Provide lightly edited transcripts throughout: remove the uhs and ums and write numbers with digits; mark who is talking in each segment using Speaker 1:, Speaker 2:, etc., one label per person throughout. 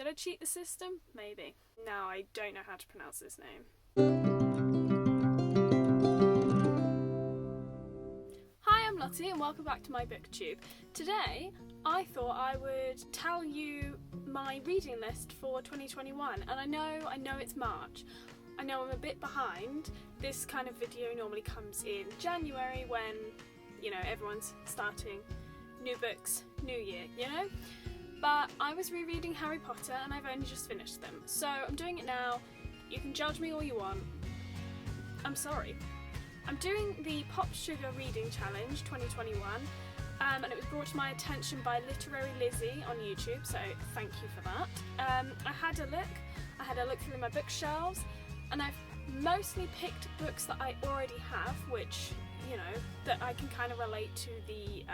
Speaker 1: Did I cheat the system? Maybe. Now I don't know how to pronounce this name. Hi, I'm Lottie and welcome back to my BookTube. Today I thought I would tell you my reading list for 2021, and I know it's March. I know I'm a bit behind. This kind of video normally comes in January when, everyone's starting new books, new year, But I was rereading Harry Potter and I've only just finished them. So I'm doing it now. You can judge me all you want. I'm sorry. I'm doing the Pop Sugar Reading Challenge 2021 and it was brought to my attention by Literary Lizzie on YouTube, so thank you for that. I had a look through my bookshelves and I've mostly picked books that I already have, which, that I can kind of relate to the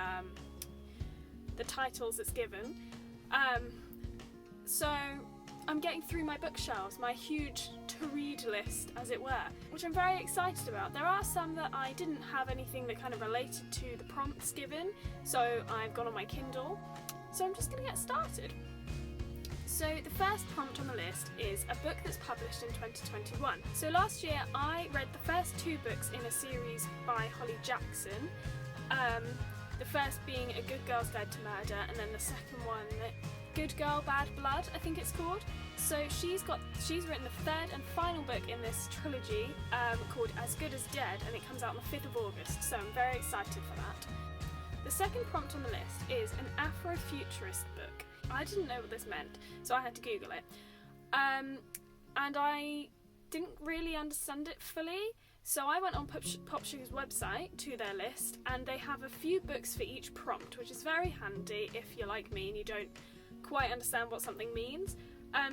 Speaker 1: titles it's given. So I'm getting through my bookshelves, my huge to-read list, as it were, which I'm very excited about. There are some that I didn't have anything that kind of related to the prompts given, so I've gone on my Kindle. So I'm just going to get started. So the first prompt on the list is a book that's published in 2021. So last year I read the first two books in a series by Holly Jackson. The first being A Good Girl's Guide to Murder, and then the second one, Good Girl, Bad Blood, I think it's called. So she's written the third and final book in this trilogy called As Good as Dead, and it comes out on the 5th of August, so I'm very excited for that. The second prompt on the list is an Afrofuturist book. I didn't know what this meant, so I had to Google it. And I didn't really understand it fully, so I went on Pop Sugar's website to their list, and they have a few books for each prompt, which is very handy if you're like me and you don't quite understand what something means.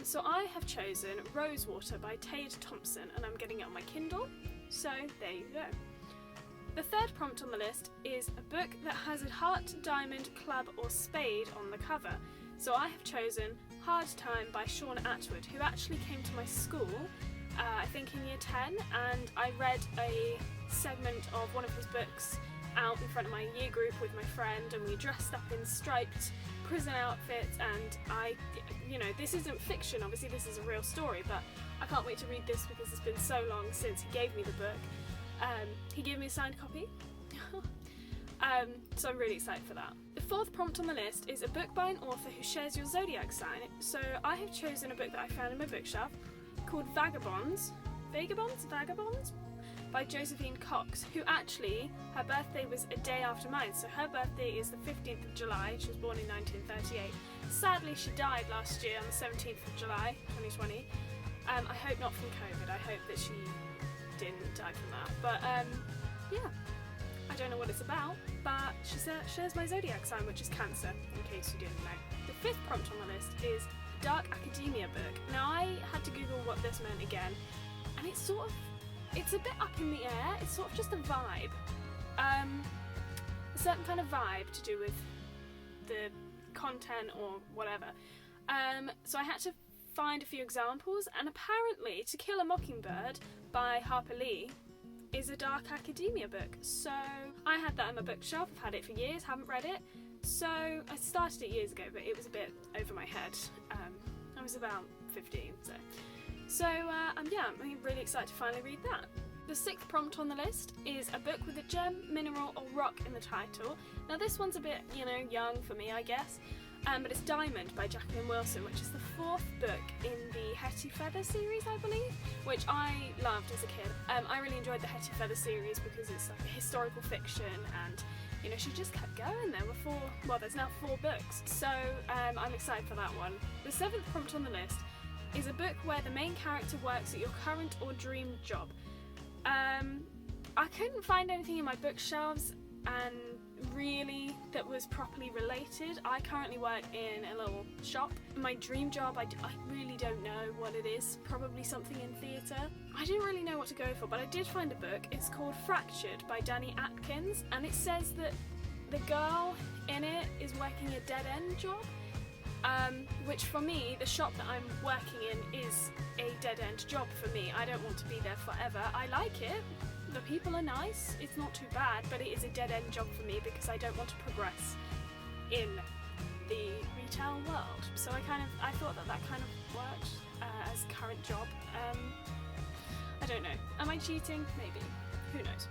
Speaker 1: So I have chosen Rosewater by Tade Thompson, and I'm getting it on my Kindle, so there you go. The third prompt on the list is a book that has a heart, diamond, club or spade on the cover. So I have chosen Hard Time by Sean Attwood, who actually came to my school, I think in year 10, and I read a segment of one of his books out in front of my year group with my friend, and we dressed up in striped prison outfits, and this isn't fiction, obviously this is a real story, but I can't wait to read this because it's been so long since he gave me the book. He gave me a signed copy. So I'm really excited for that. The fourth prompt on the list is a book by an author who shares your zodiac sign. So I have chosen a book that I found in my bookshelf called Vagabonds by Josephine Cox, who actually, her birthday was a day after mine. So her birthday is the 15th of July, she was born in 1938. Sadly she died last year on the 17th of July 2020. I hope not from COVID, I hope that she didn't die from that. But yeah, I don't know what it's about, but she shares my zodiac sign, which is Cancer, in case you didn't know. The fifth prompt on the list is a dark academia book. Now I had to Google what this meant again, and it's a bit up in the air. It's sort of just a vibe, a certain kind of vibe to do with the content or whatever. So I had to find a few examples, and apparently To Kill a Mockingbird by Harper Lee is a dark academia book. So I had that on my bookshelf, I've had it for years, haven't read it. So I started it years ago, but it was a bit over my head. I was about 15, so I'm really excited to finally read that. The sixth prompt on the list is a book with a gem, mineral or rock in the title. Now this one's a bit, young for me, I guess. But it's Diamond by Jacqueline Wilson, which is the fourth book in the Hetty Feather series, I believe, which I loved as a kid. I really enjoyed the Hetty Feather series because it's like a historical fiction, and she just kept going. There's now 4 books, so I'm excited for that one. The seventh prompt on the list is a book where the main character works at your current or dream job. I couldn't find anything in my bookshelves and really that was properly related. I currently work in a little shop. My dream job, I really don't know what it is. Probably something in theatre. I didn't really know what to go for, but I did find a book. It's called Fractured by Danny Atkins, and it says that the girl in it is working a dead-end job, which for me, the shop that I'm working in is a dead-end job for me. I don't want to be there forever. I like it. The people are nice, it's not too bad, but it is a dead-end job for me because I don't want to progress in the retail world. So I thought that kind of worked as current job. I don't know. Am I cheating? Maybe. Who knows?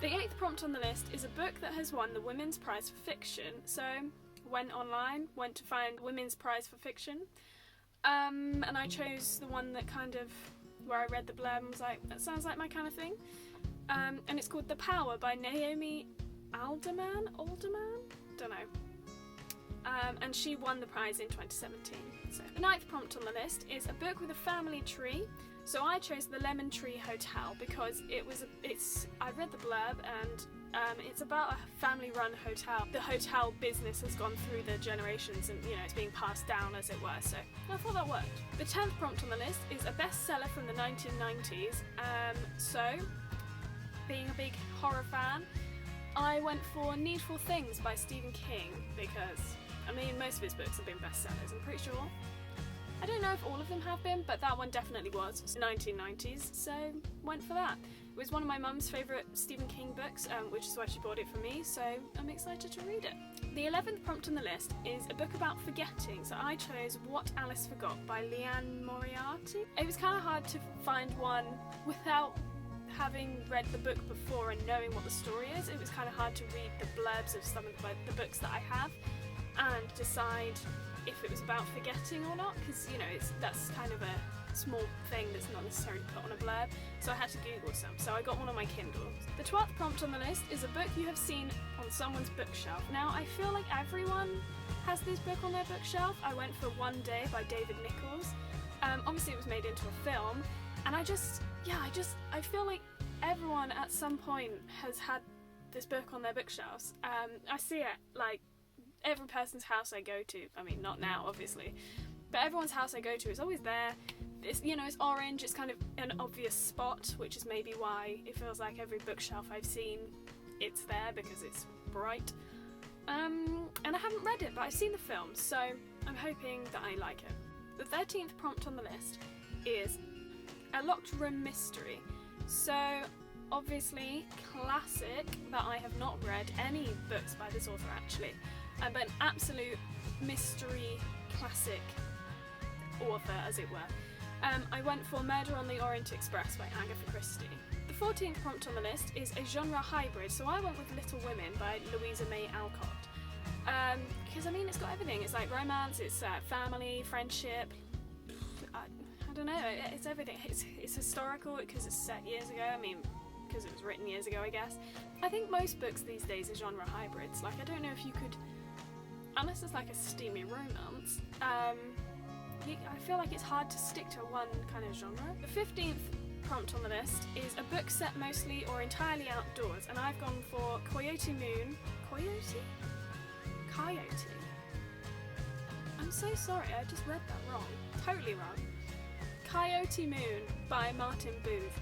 Speaker 1: The 8th prompt on the list is a book that has won the Women's Prize for Fiction. So went online to find Women's Prize for Fiction, and I chose the one that where I read the blurb and was like, that sounds like my kind of thing. And it's called The Power by Naomi Alderman? Don't know. And she won the prize in 2017. So the 9th prompt on the list is a book with a family tree. So I chose The Lemon Tree Hotel because I read the blurb, and it's about a family-run hotel. The hotel business has gone through the generations, and it's being passed down, as it were. So I thought that worked. The 10th prompt on the list is a bestseller from the 1990s. So being a big horror fan, I went for Needful Things by Stephen King because most of his books have been bestsellers. I'm pretty sure. I don't know if all of them have been, but that one definitely was. It's 1990s, so went for that. It was one of my mum's favourite Stephen King books, which is why she bought it for me, so I'm excited to read it. The 11th prompt on the list is a book about forgetting, so I chose What Alice Forgot by Leanne Moriarty. It was kind of hard to find one without having read the book before and knowing what the story is. It was kind of hard to read the blurbs of some of the books that I have and decide if it was about forgetting or not, because that's kind of a small thing that's not necessarily put on a blurb, so I had to Google some. So I got one on my Kindle. The 12th prompt on the list is a book you have seen on someone's bookshelf. Now I feel like everyone has this book on their bookshelf. I went for One Day by David Nichols. Obviously it was made into a film, and I feel like everyone at some point has had this book on their bookshelves. I see it like every person's house I go to. Not now, obviously, but everyone's house I go to is always there. It's orange. It's kind of an obvious spot, which is maybe why it feels like every bookshelf I've seen, it's there because it's bright. And I haven't read it, but I've seen the film, so I'm hoping that I like it. The 13th prompt on the list is a locked room mystery. So obviously classic that I have not read any books by this author actually. But an absolute mystery classic author, as it were. I went for Murder on the Orient Express by Agatha Christie. The 14th prompt on the list is a genre hybrid, so I went with Little Women by Louisa May Alcott. Because it's got everything. It's like romance, it's family, friendship. I don't know, it's everything. It's historical because it's set years ago. Because it was written years ago, I guess. I think most books these days are genre hybrids. Like, I don't know if you could, unless it's like a steamy romance, I feel like it's hard to stick to one kind of genre. The 15th prompt on the list is a book set mostly or entirely outdoors, and I've gone for Coyote Moon. Coyote? I'm so sorry, I just read that wrong. Totally wrong. Coyote Moon by Martin Booth.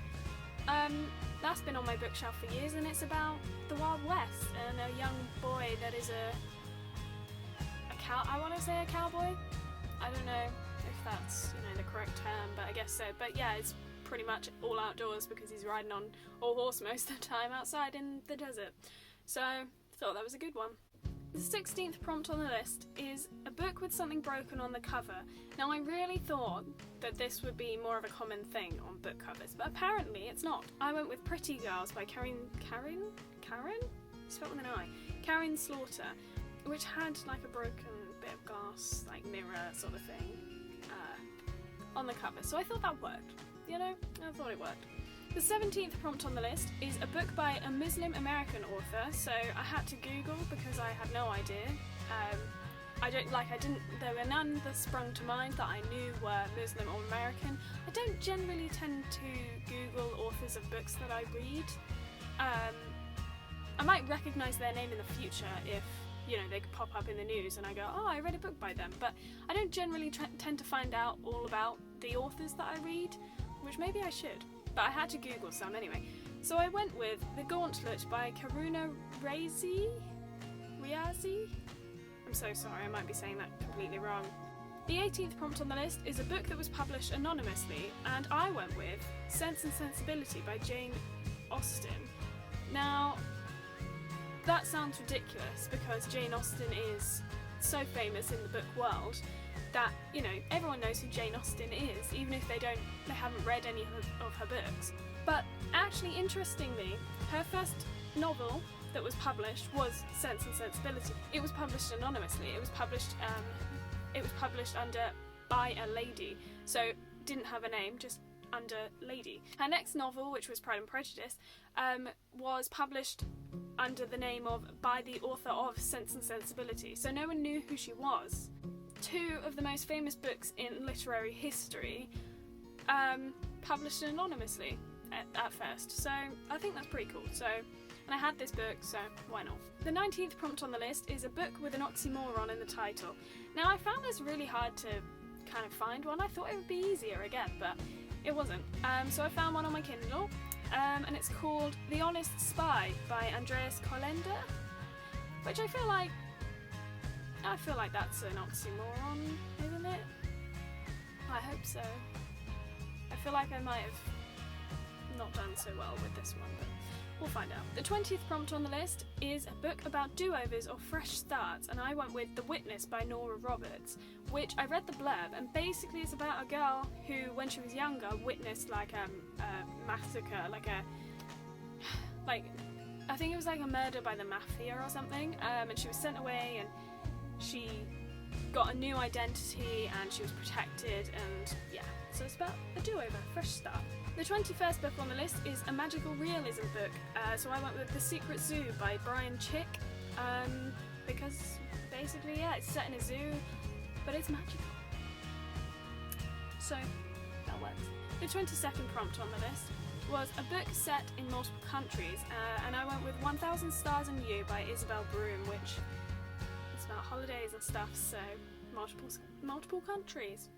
Speaker 1: That's been on my bookshelf for years, and it's about the Wild West and a young boy that is I want to say a cowboy. I don't know if that's the correct term, but I guess so. But yeah, it's pretty much all outdoors because he's riding on a horse most of the time outside in the desert. So I thought that was a good one. The 16th prompt on the list is a book with something broken on the cover. Now I really thought that this would be more of a common thing on book covers, but apparently it's not. I went with Pretty Girls by Karen? Spelled with an I. Karen Slaughter, which had like a broken bit of glass, like mirror sort of thing, on the cover. So I thought that worked. I thought it worked. The 17th prompt on the list is a book by a Muslim American author, so I had to Google because I had no idea. There were none that sprung to mind that I knew were Muslim or American. I don't generally tend to Google authors of books that I read. I might recognise their name in the future if, they could pop up in the news and I go, oh, I read a book by them, but I don't generally tend to find out all about the authors that I read, which maybe I should. But I had to Google some anyway. So I went with The Gauntlet by Karuna Riazi? I'm so sorry, I might be saying that completely wrong. The 18th prompt on the list is a book that was published anonymously, and I went with Sense and Sensibility by Jane Austen. Now, that sounds ridiculous because Jane Austen is so famous in the book world that, you know, everyone knows who Jane Austen is, even if they haven't read any of her books. But actually, interestingly, her first novel that was published was Sense and Sensibility. It was published anonymously. It was published under by a lady, so didn't have a name, just under lady. Her next novel, which was Pride and Prejudice, was published under the name of by the author of Sense and Sensibility, so no one knew who she was. Two of the most famous books in literary history published anonymously at first, so I think that's pretty cool. So, and I had this book, so why not? The 19th prompt on the list is a book with an oxymoron in the title. Now, I found this really hard to kind of find one. I thought it would be easier again, but it wasn't. So I found one on my Kindle, and it's called The Honest Spy by Andreas Kollender, which I feel like that's an oxymoron, isn't it? I hope so. I feel like I might have not done so well with this one, but we'll find out. The 20th prompt on the list is a book about do-overs or fresh starts, and I went with The Witness by Nora Roberts, which I read the blurb, and basically it's about a girl who, when she was younger, witnessed like a massacre, I think it was like a murder by the mafia or something, and she was sent away, and she got a new identity, and she was protected, and yeah, so it's about a do-over, fresh start. The 21st book on the list is a magical realism book, so I went with The Secret Zoo by Brian Chick, because basically, yeah, it's set in a zoo, but it's magical. So, that works. The 22nd prompt on the list was a book set in multiple countries, and I went with 1000 Stars and You by Isabel Broom, which is about holidays and stuff, so multiple countries.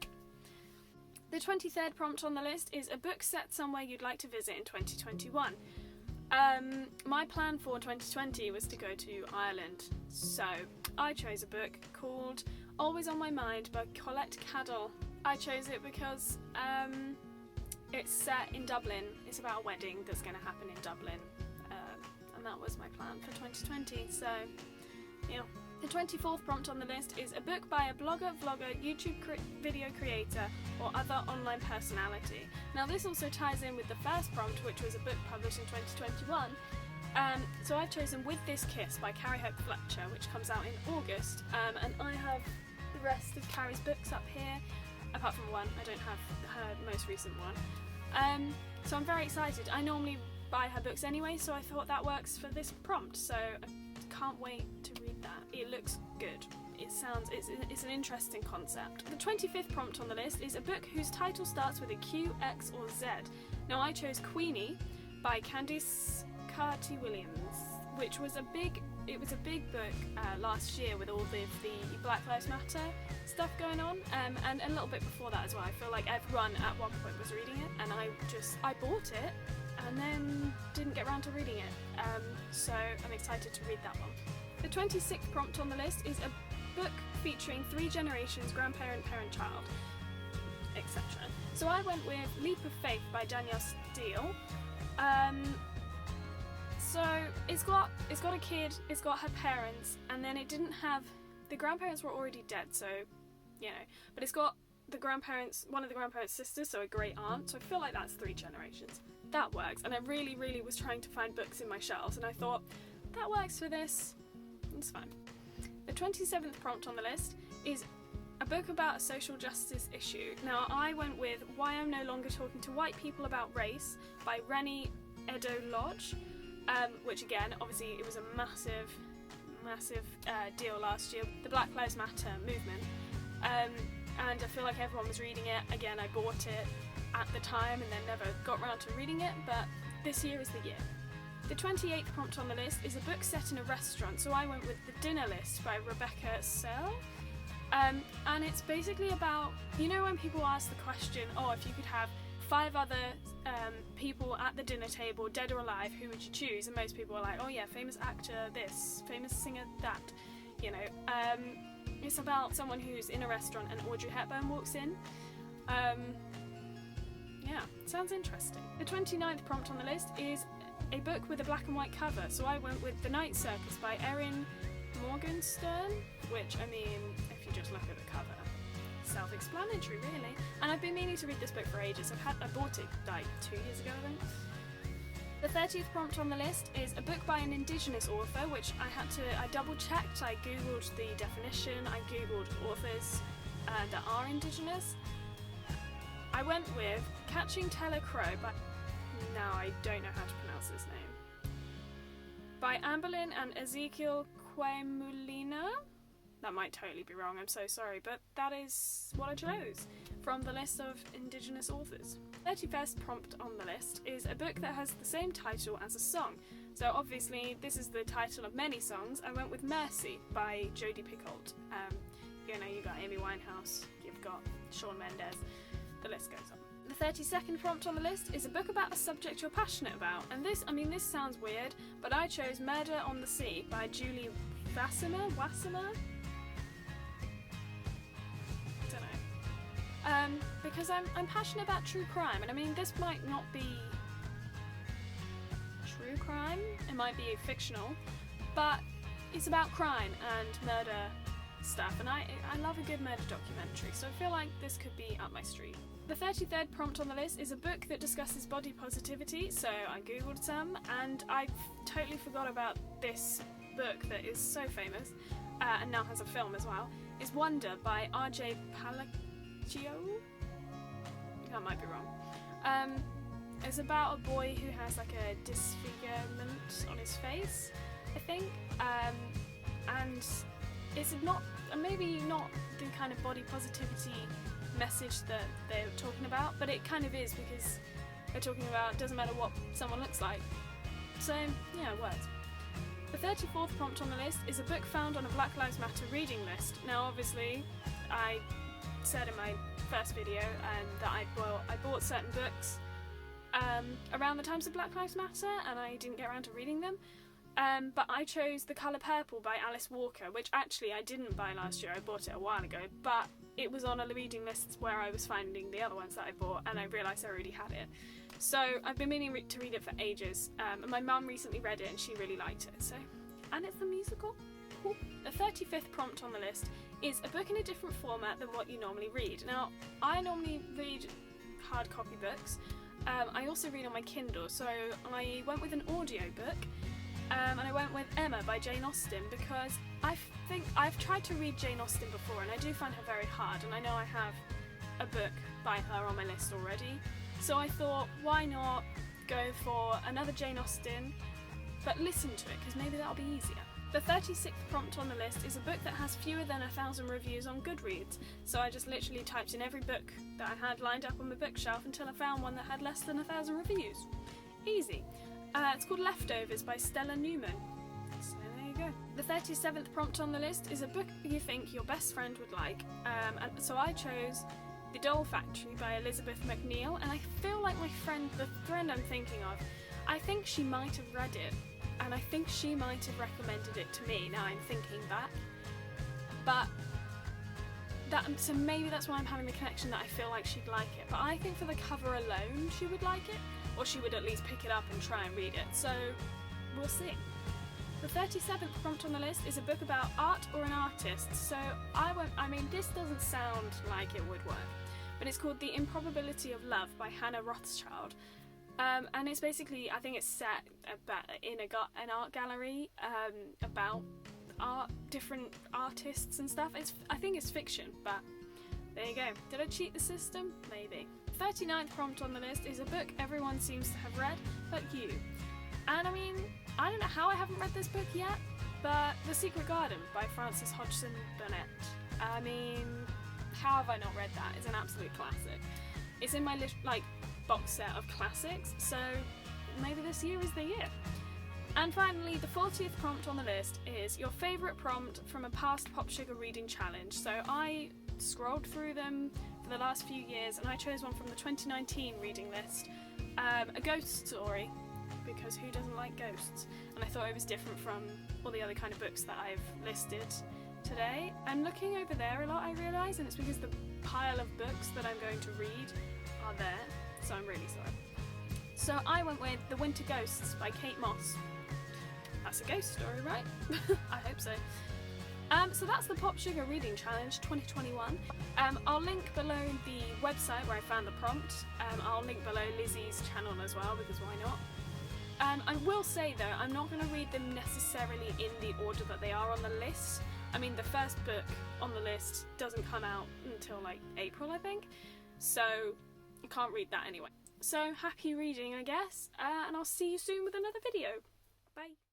Speaker 1: The 23rd prompt on the list is a book set somewhere you'd like to visit in 2021. My plan for 2020 was to go to Ireland, so I chose a book called Always on My Mind by Colette Cadell. I chose it because it's set in Dublin. It's about a wedding that's going to happen in Dublin, and that was my plan for 2020, so yeah. The 24th prompt on the list is a book by a blogger, vlogger, YouTube video creator, or other online personality. Now this also ties in with the first prompt, which was a book published in 2021. So I've chosen With This Kiss by Carrie Hope Fletcher, which comes out in August, and I have the rest of Carrie's books up here, apart from one. I don't have her most recent one. So I'm very excited. I normally buy her books anyway, so I thought that works for this prompt, so I can't wait to read that. It looks good. It's an interesting concept. The 25th prompt on the list is a book whose title starts with a Q, X or Z. Now I chose Queenie by Candice Carty-Williams, which was a big book last year with all the Black Lives Matter stuff going on, and a little bit before that as well. I feel like everyone at one point was reading it, and I bought it and then didn't get around to reading it, so I'm excited to read that one. The 26th prompt on the list is a book featuring 3 generations, grandparent, parent, child, etc. So I went with Leap of Faith by Danielle Steele. So it's got a kid, it's got her parents, and then it didn't have, the grandparents were already dead, so, you know, but it's got the grandparents, one of the grandparents' sisters, so a great aunt, so I feel like that's 3 generations. That works, and I really, really was trying to find books in my shelves, and I thought, that works for this, it's fine. The 27th prompt on the list is a book about a social justice issue. Now, I went with Why I'm No Longer Talking to White People About Race by Rennie Edo-Lodge, which again, obviously it was a massive deal last year, the Black Lives Matter movement, and I feel like everyone was reading it. Again, I bought it at the time and then never got round to reading it, but this year is the year. The 28th prompt on the list is a book set in a restaurant, so I went with The Dinner List by Rebecca Searle, and it's basically about, you know, when people ask the question, oh, if you could have 5 other people at the dinner table, dead or alive, who would you choose? And most people are like, oh yeah, famous actor this, famous singer that, you know. It's about someone who's in a restaurant and Audrey Hepburn walks in. Yeah, sounds interesting. The 29th prompt on the list is a book with a black and white cover, so I went with The Night Circus by Erin Morgenstern, which, I mean, if you just look at the cover, self-explanatory really. And I've been meaning to read this book for ages. I bought it like 2 years ago, I think. The 30th prompt on the list is a book by an Indigenous author, which I double checked. I googled the definition, I googled authors that are Indigenous. I went with Catching Teller Crow by, now I don't know how to pronounce this name, by Amberlynn and Ezekiel Quemulina. That might totally be wrong, I'm so sorry, but that is what I chose from the list of Indigenous authors. 31st prompt on the list is a book that has the same title as a song. So obviously this is the title of many songs. I went with Mercy by Jodi Picoult. You know, you've got Amy Winehouse, you've got Shawn Mendes, the list goes on. The 32nd prompt on the list is a book about a subject you're passionate about. And this sounds weird, but I chose Murder on the Sea by Julie Wassenaar? Because I'm passionate about true crime, and I mean, this might not be true crime, it might be fictional, but it's about crime and murder stuff, and I love a good murder documentary, so I feel like this could be up my street. The 33rd prompt on the list is a book that discusses body positivity, so I googled some, and I totally forgot about this book that is so famous, and now has a film as well, is Wonder by Rj Palacio? That might be wrong. It's about a boy who has like a disfigurement on his face, I think, and it's not, maybe not the kind of body positivity message that they're talking about, but it kind of is, because they're talking about it doesn't matter what someone looks like. So yeah, it works. The 34th prompt on the list is a book found on a Black Lives Matter reading list. Now obviously I said in my first video that I bought certain books around the times of Black Lives Matter, and I didn't get around to reading them, but I chose The Colour Purple by Alice Walker, which actually I didn't buy last year, I bought it a while ago, but it was on a reading list where I was finding the other ones that I bought, and I realised I already had it. So I've been meaning to read it for ages, and my mum recently read it and she really liked it, so, and it's a musical. Cool. The 35th prompt on the list is a book in a different format than what you normally read. Now, I normally read hard copy books. I also read on my Kindle, so I went with an audio book, and I went with Emma by Jane Austen, because I think I've tried to read Jane Austen before, and I do find her very hard, and I know I have a book by her on my list already. So I thought, why not go for another Jane Austen, but listen to it, because maybe that'll be easier. The 36th prompt on the list is a book that has fewer than 1,000 reviews on Goodreads, so I just literally typed in every book that I had lined up on my bookshelf until I found one that had less than 1,000 reviews. Easy. It's called Leftovers by Stella Newman. So there you go. The 37th prompt on the list is a book you think your best friend would like, and so I chose The Doll Factory by Elizabeth McNeil, and I feel like the friend I'm thinking of, I think she might have read it, and I think she might have recommended it to me, now I'm thinking back. But so maybe that's why I'm having the connection that I feel like she'd like it. But I think for the cover alone she would like it, or she would at least pick it up and try and read it, so we'll see. The 37th prompt on the list is a book about art or an artist, so I mean this doesn't sound like it would work, but it's called The Improbability of Love by Hannah Rothschild. And it's basically, I think it's set in an art gallery about different artists and stuff. I think it's fiction, but there you go. Did I cheat the system? Maybe. 39th prompt on the list is a book everyone seems to have read, but you. And I mean, I don't know how I haven't read this book yet, but The Secret Garden by Frances Hodgson Burnett. I mean, how have I not read that? It's an absolute classic. It's in my box set of classics, so maybe this year is the year. And finally, the 40th prompt on the list is your favourite prompt from a past Pop Sugar reading challenge. So I scrolled through them for the last few years and I chose one from the 2019 reading list, a ghost story, because who doesn't like ghosts? And I thought it was different from all the other kind of books that I've listed today. I'm looking over there a lot, I realise, and it's because the pile of books that I'm going to read are there, so I'm really sorry. So I went with The Winter Ghosts by Kate Moss. That's a ghost story, right? I hope so. So that's the Pop Sugar Reading Challenge 2021. I'll link below the website where I found the prompt. I'll link below Lizzie's channel as well, because why not? I will say though, I'm not going to read them necessarily in the order that they are on the list. I mean, the first book on the list doesn't come out until like April, I think, so I can't read that anyway. So happy reading, I guess, and I'll see you soon with another video. Bye!